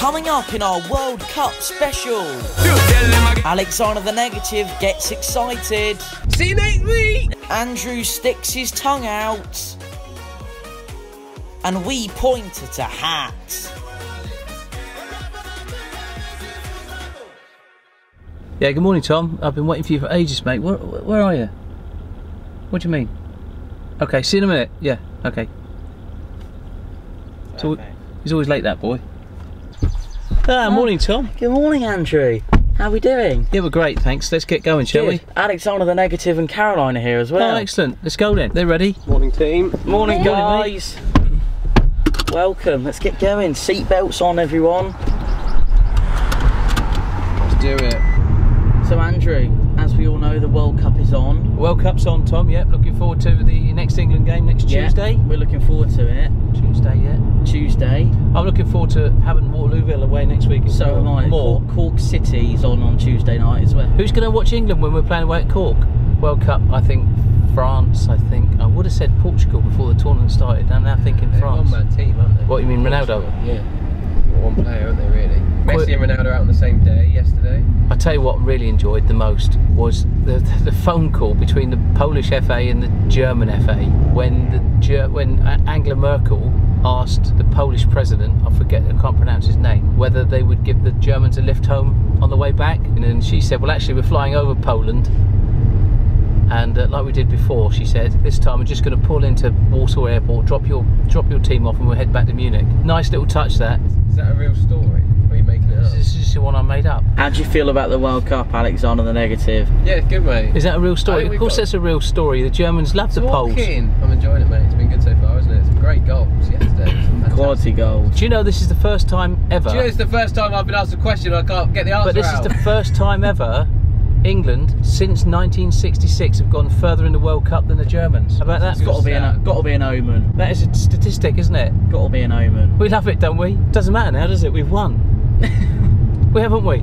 Coming up in our World Cup special, Alexander the Negative gets excited. See you next week. Andrew sticks his tongue out. And we point at a hat. Yeah, good morning, Tom. I've been waiting for you for ages, mate. Where are you? What do you mean? Okay, see you in a minute. Yeah, okay. So, he's always late, that boy. Morning, Tom. Good morning, Andrew. How are we doing? Yeah, we're great, thanks. Let's get going, shall we? Alexander the Negative and Caroline are here as well. Oh, excellent. Let's go then. They're ready. Morning, team. Morning, guys. Welcome. Let's get going. Seatbelts on, everyone. Let's do it. So, Andrew, as we all know, the World Cup is on. World Cup's on, Tom. Yep, looking forward to the next England game next Tuesday. We're looking forward to it. Tuesday, yeah. Tuesday. I'm looking forward to having Waterlooville away next week. So am I. Cork City's on Tuesday night as well. Who's going to watch England when we're playing away at Cork? World Cup, I think France, I think. I would have said Portugal before the tournament started. I'm now thinking France. They're a one-man team, aren't they? What, you mean Ronaldo? Yeah. One player, aren't they, really? Messi and Ronaldo out on the same day yesterday. I tell you what I really enjoyed the most was the phone call between the Polish FA and the German FA when Angela Merkel asked the Polish president, I can't pronounce his name, whether they would give the Germans a lift home on the way back. And she said, well, actually, we're flying over Poland. And like we did before, she said, this time we're just going to pull into Warsaw Airport, drop your team off, and we'll head back to Munich. Nice little touch, that. Is that a real story? Or are you making it up? This is just the one I made up. How do you feel about the World Cup, Alexander the Negative? Yeah, it's good, mate. Is that a real story? Of course, that's a real story. The Germans love the Poles. I'm enjoying it, mate. It's been good so far, isn't it? Some great goals yesterday. Quality goals. Do you know this is the first time ever? Do you know it's the first time I've been asked a question and I can't get the answer But this out? is the first time ever England, since 1966, have gone further in the World Cup than the Germans. How about that? It's got to be an omen. That is a statistic, isn't it? Got to be an omen. We love it, don't we? Doesn't matter now, does it? We've won. We haven't we?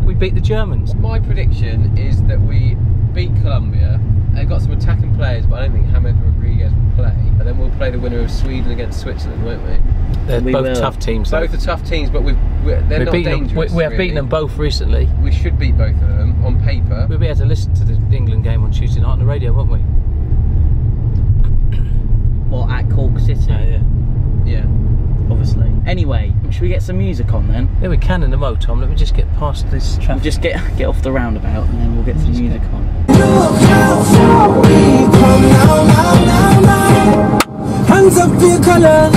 We beat the Germans. My prediction is that we beat Colombia. They've got some attacking players, but I don't think James Rodriguez will play. And then we'll play the winner of Sweden against Switzerland, won't we? They're both tough teams. Both are tough teams, but they're not dangerous. We have beaten them both recently. We should beat both of them on paper. We'll be able to listen to the England game on Tuesday night on the radio, won't we? Well, at Cork City. Yeah. Yeah. Obviously. Anyway, should we get some music on then? Yeah, we can in the mo, Tom. Let me just get past this traffic. We'll just get off the roundabout and then we'll get some music on. Hands up for your colours.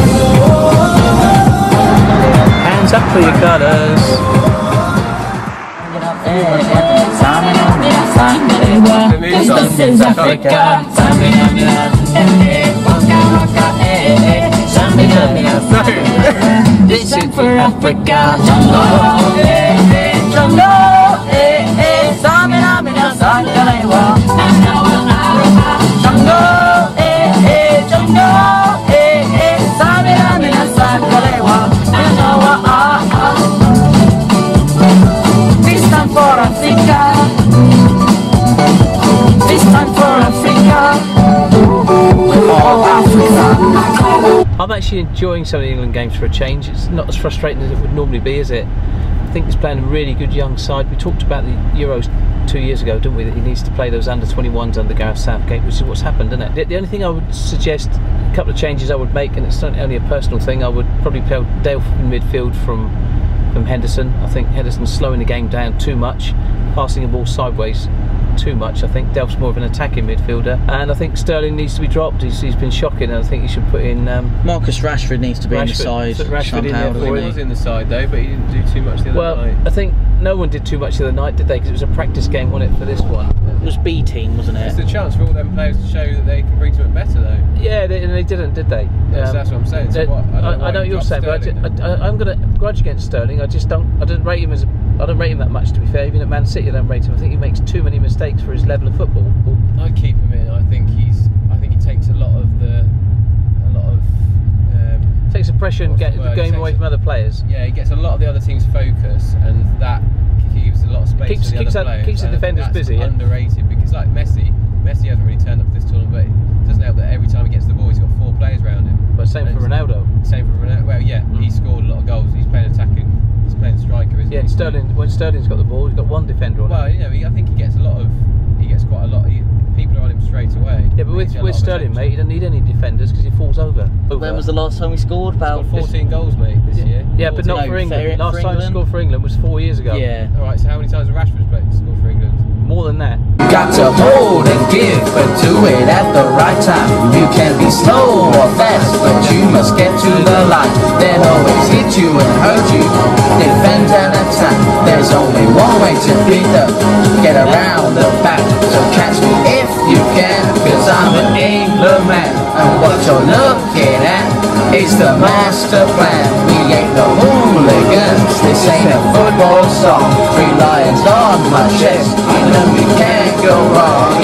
Hands up for your colours. This is Africa. This is for Africa. This time for Africa. This time for Africa. For Africa. I'm actually enjoying some of the England games for a change. It's not as frustrating as it would normally be, is it? I think he's playing a really good young side. We talked about the Euros 2 years ago, didn't we? That he needs to play those under-21s under Gareth Southgate, which is what's happened, isn't it? The only thing I would suggest, a couple of changes I would make, and it's only a personal thing, I would probably play Delph in midfield from Henderson. I think Henderson's slowing the game down too much, passing the ball sideways too much. I think Delph's more of an attacking midfielder, and I think Sterling needs to be dropped. He's been shocking, and I think you should put in Marcus Rashford needs to be in the side. Rashford He was in the side though, but he didn't do too much the other night. Well, I think no one did too much the other night, did they? Because it was a practice game, wasn't it, for this one? It was B team, wasn't it? It's a chance for all them players to show that they can bring something better though. Yeah, and they didn't, did they? That's what I'm saying. So I know what you're saying, but I'm going to grudge against Sterling. I don't rate him I don't rate him that much, to be fair. Even at Man City, I don't rate him. I think he makes too many mistakes for his level of football. I keep him in. I think he takes a lot of takes the pressure and get the game away from other players. Yeah, he gets a lot of the other team's focus, and that gives a lot of space for the other players. Keeps the defenders busy. Underrated, because like Messi hasn't really turned up for this tournament, but it doesn't help that every time he gets the ball, he's got 4 players around him. But same for Ronaldo. Same for Ronaldo. Well, yeah, he scored a lot of goals. He's playing attacking Yeah, and Sterling, when Sterling's got the ball, he's got one defender on him. Well, you know, I think he gets quite a lot. People are on him straight away. Yeah, but with Sterling, mate, he doesn't need any defenders because he falls over. When was the last time we scored? About 14 goals, mate, this year. Yeah, but not for England. Last time he scored for England was 4 years ago. Yeah. Alright, so how many times have Rashford scored for England? More than that. Got to hold and give, but do it at the right time. You can be slow or fast, but you must get to the line. They'll always hit you and hurt you. Defend and attack. There's only one way to beat them. Get around the back. So catch me if you can, cause I'm an England man. And what you're looking at is the master plan. We ain't no hooligans. This ain't a football song. 3 lions on my chest. We can't go wrong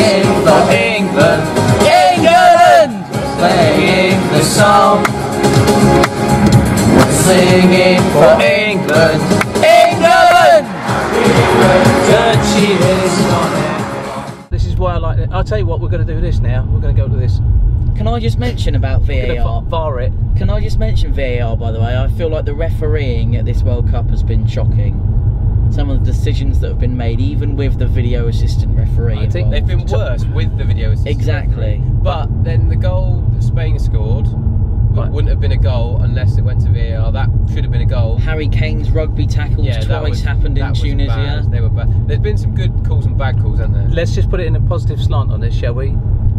for England. England! Playing the song. We're singing for England. England! This is why I like it. I'll tell you what, we're going to do this now. We're going to go to this. Can I just mention about VAR? VAR it. Can I just mention VAR, by the way? I feel like the refereeing at this World Cup has been shocking. Some of the decisions that have been made, even with the video assistant referee. I think they've been worse with the video assistant. Exactly. But then the goal that Spain scored wouldn't have been a goal unless it went to VAR. That should have been a goal. Harry Kane's rugby tackles twice happened in Tunisia. They were bad. There's been some good calls and bad calls, hasn't there? Let's just put it in a positive slant on this, shall we?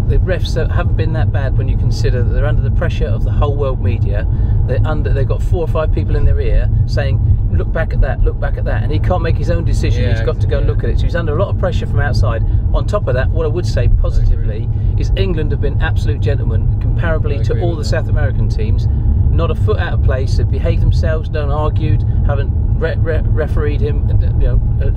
The refs haven't been that bad when you consider that they're under the pressure of the whole world media. They've got 4 or 5 people in their ear saying, look back at that, look back at that, and he can't make his own decision. Yeah, he's got to go and look at it. So he's under a lot of pressure from outside. On top of that, what I would say positively is England have been absolute gentlemen comparably to all the South American teams. Not a foot out of place. They've behaved themselves, don't argued, haven't refereed him,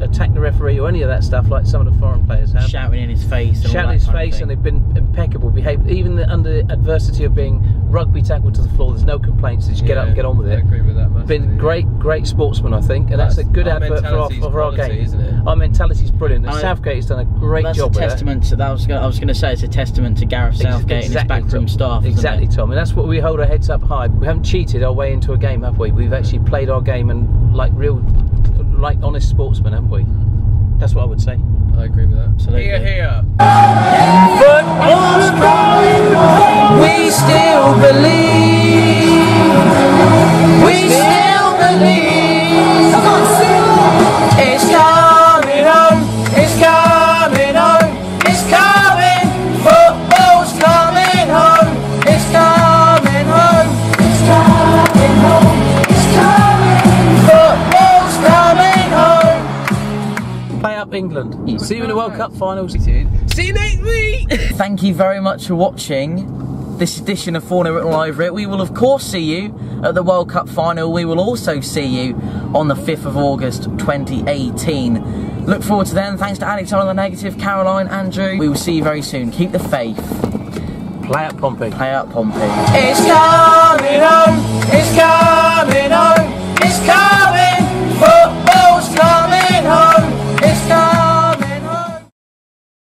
attacked the referee or any of that stuff like some of the foreign players have. Shouting in his face. Shouting in his face, and they've been impeccable. Behaved even under adversity of being rugby tackled to the floor. There's no complaints. They just get up and get on with it. I agree with that. Been great sportsmen, I think, and that's a good advert for our game. Isn't it? Our mentality's brilliant. And Southgate has done a great job. That's a testament to that. I was going to say it's a testament to Gareth Southgate and his backroom staff. Exactly, Tom, and that's what we hold our heads up high. We haven't cheated our way into a game, have we? We've actually played our game and like honest sportsmen, haven't we? That's what I would say. I agree with that. Absolutely. Here. Football's coming. We still believe. We still believe. Come on, sing. It's coming home. It's coming home. It's coming. Football's coming home. It's coming home. It's coming home. It's coming. Football's coming home. Play up England. See you in the World Cup finals. See you next week. Thank you very much for watching this edition of Fournilwrittenalloverit. We will of course see you at the World Cup final. We will also see you on the 5th of August 2018. Look forward to then. Thanks to Alexander the Negative, Caroline, Andrew. We will see you very soon. Keep the faith. Play up Pompey. Play out Pompey. It's coming.